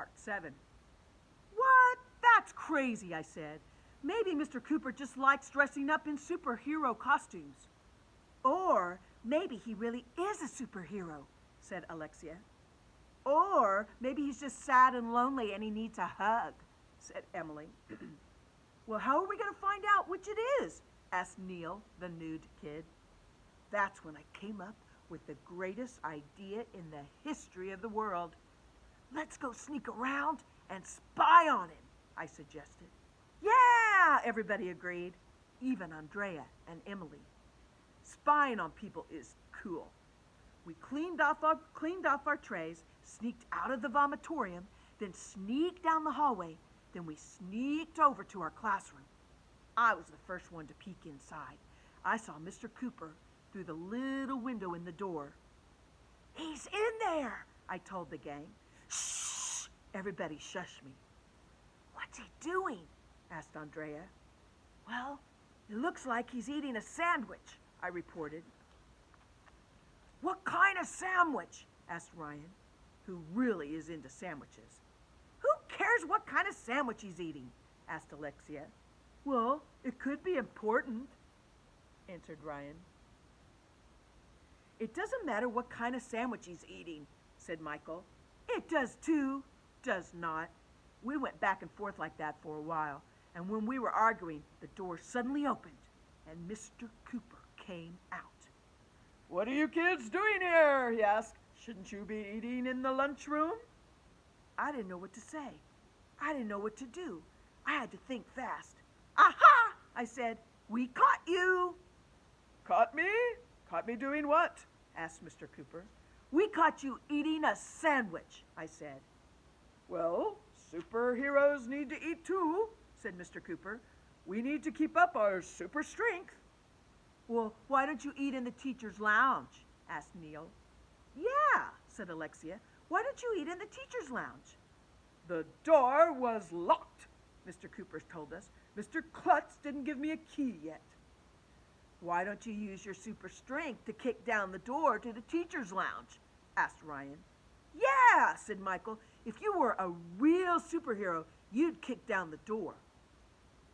Part 7. What? That's crazy, I said. Maybe Mr. Cooper just likes dressing up in superhero costumes. Or maybe he really is a superhero, said Alexia. Or maybe he's just sad and lonely and he needs a hug, said Emily. Well, how are we going to find out which it is? Asked Neil, the nude kid. That's when I came up with the greatest idea in the history of the world. Let's go sneak around and spy on him, I suggested. Yeah, everybody agreed, even Andrea and Emily. Spying on people is cool. We cleaned off our trays, sneaked out of the vomitorium, then sneaked down the hallway. Then we sneaked over to our classroom. I was the first one to peek inside. I saw Mr. Cooper through the little window in the door. He's in there, I told the gang. Shh! Everybody shushed me. What's he doing? Asked Andrea. Well, it looks like he's eating a sandwich, I reported. What kind of sandwich? Asked Ryan, who really is into sandwiches. Who cares what kind of sandwich he's eating? Asked Alexia. Well, it could be important, answered Ryan. It doesn't matter what kind of sandwich he's eating, said Michael. It does too. Does not. We went back and forth like that for a while, and when we were arguing, the door suddenly opened, and Mr. Cooper came out. What are you kids doing here? He asked. Shouldn't you be eating in the lunchroom? I didn't know what to say. I didn't know what to do. I had to think fast. Aha! I said, we caught you. Caught me? Caught me doing what? Asked Mr. Cooper. We caught you eating a sandwich, I said. Well, superheroes need to eat too, said Mr. Cooper. We need to keep up our super strength. Well, why don't you eat in the teacher's lounge? Asked Neil. Yeah, said Alexia. Why don't you eat in the teacher's lounge? The door was locked, Mr. Cooper told us. Mr. Klutz didn't give me a key yet. Why don't you use your super strength to kick down the door to the teacher's lounge? Asked Ryan. Yeah, said Michael. If you were a real superhero, you'd kick down the door.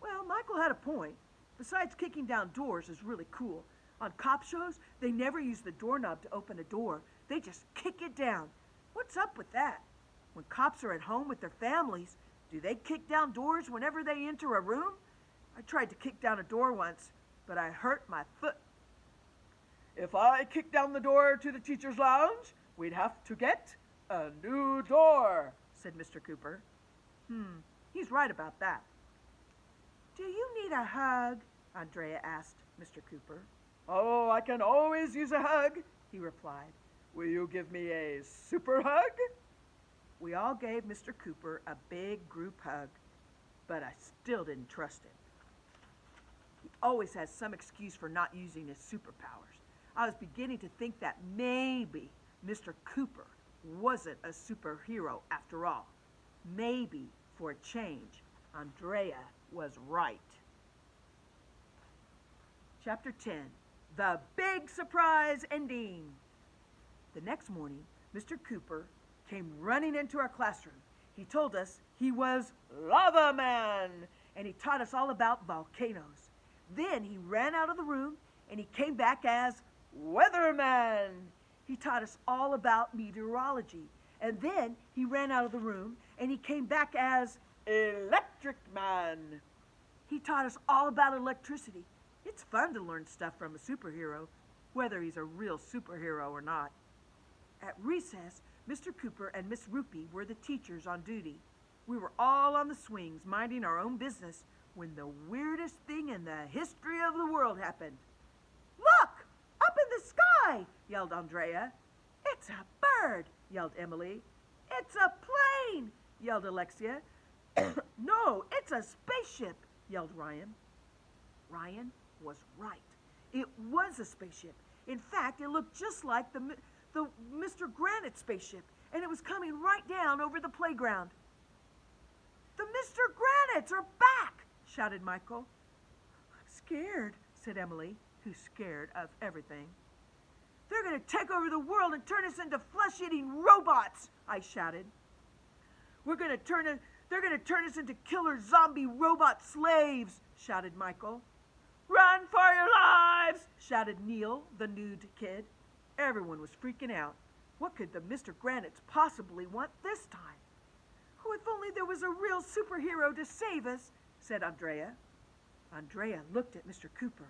Well, Michael had a point. Besides, kicking down doors is really cool. On cop shows, they never use the doorknob to open a door. They just kick it down. What's up with that? When cops are at home with their families, do they kick down doors whenever they enter a room? I tried to kick down a door once, but I hurt my foot. If I kicked down the door to the teacher's lounge, we'd have to get a new door, said Mr. Cooper. He's right about that. Do you need a hug? Andrea asked Mr. Cooper. Oh, I can always use a hug, he replied. Will you give me a super hug? We all gave Mr. Cooper a big group hug, but I still didn't trust him. He always has some excuse for not using his superpowers. I was beginning to think that maybe Mr. Cooper wasn't a superhero after all. Maybe, for a change, Andrea was right. Chapter 10, The Big Surprise Ending. The next morning, Mr. Cooper came running into our classroom. He told us he was Lava Man, and he taught us all about volcanoes. Then he ran out of the room, and he came back as Weatherman. He taught us all about meteorology. And then he ran out of the room, and he came back as Electric Man. He taught us all about electricity. It's fun to learn stuff from a superhero, whether he's a real superhero or not. At recess, Mr. Cooper and Miss Rupee were the teachers on duty. We were all on the swings, minding our own business, when the weirdest thing in the history of the world happened. Look! Up in the sky! Yelled Andrea. It's a bird! Yelled Emily. It's a plane! Yelled Alexia. No, it's a spaceship! Yelled Ryan. Ryan was right. It was a spaceship. In fact, it looked just like the Mr. Granite spaceship, and it was coming right down over the playground. The Mr. Granites are back! Shouted Michael. I'm scared, said Emily, who's scared of everything. They're going to take over the world and turn us into flesh-eating robots, I shouted. They're gonna turn us into killer zombie robot slaves, shouted Michael. Run for your lives, shouted Neil, the nude kid. Everyone was freaking out. What could the Mr. Granite's possibly want this time? Oh, if only there was a real superhero to save us, said Andrea. Andrea looked at Mr. Cooper.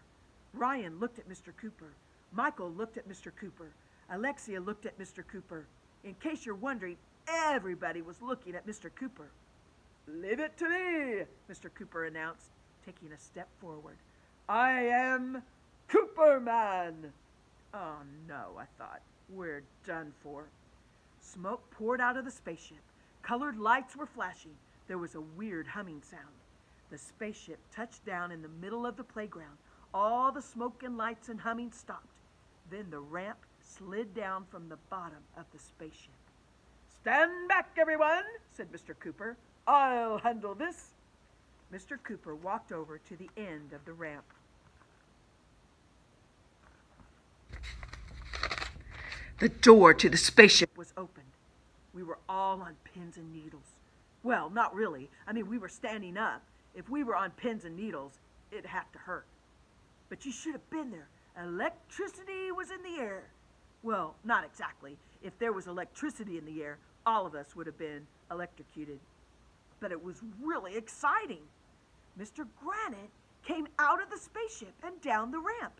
Ryan looked at Mr. Cooper. Michael looked at Mr. Cooper. Alexia looked at Mr. Cooper. In case you're wondering, everybody was looking at Mr. Cooper. Leave it to me, Mr. Cooper announced, taking a step forward. I am Cooperman. Oh no, I thought. We're done for. Smoke poured out of the spaceship. Colored lights were flashing. There was a weird humming sound. The spaceship touched down in the middle of the playground. All the smoke and lights and humming stopped. Then the ramp slid down from the bottom of the spaceship. Stand back, everyone, said Mr. Cooper. I'll handle this. Mr. Cooper walked over to the end of the ramp. The door to the spaceship was opened. We were all on pins and needles. Well, not really. I mean, we were standing up. If we were on pins and needles, it'd have to hurt. But you should have been there. Electricity was in the air. Well, not exactly. If there was electricity in the air, all of us would have been electrocuted. But it was really exciting. Mr. Granite came out of the spaceship and down the ramp.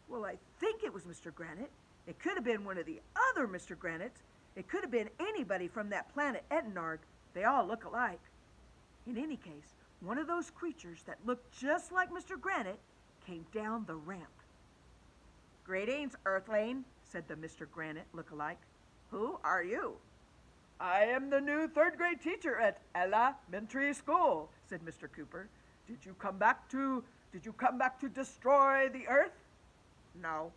Well, I think it was Mr. Granite. It could have been one of the other Mr. Granites. It could have been anybody from that planet Etenard. They all look alike. In any case, one of those creatures that looked just like Mr. Granite came down the ramp. Greetings, Earthling, said the Mr. Granite look-alike. Who are you? I am the new third-grade teacher at elementary school, said Mr. Cooper. Did you come back to destroy the Earth? No.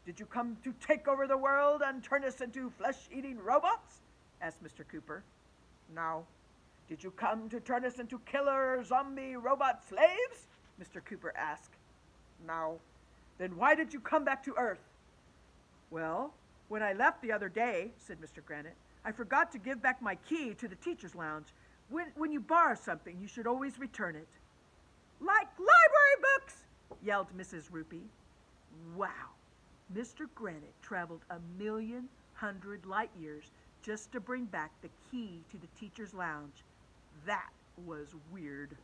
Did you come to take over the world and turn us into flesh-eating robots? Asked Mr. Cooper. No. Did you come to turn us into killer zombie robot slaves? Mr. Cooper asked. No. Then why did you come back to Earth? Well, when I left the other day, said Mr. Granite, I forgot to give back my key to the teacher's lounge. When you borrow something, you should always return it. Like library books, yelled Mrs. Rupee. Wow. Mr. Granite traveled 1,100,000 light years just to bring back the key to the teacher's lounge. That was weird.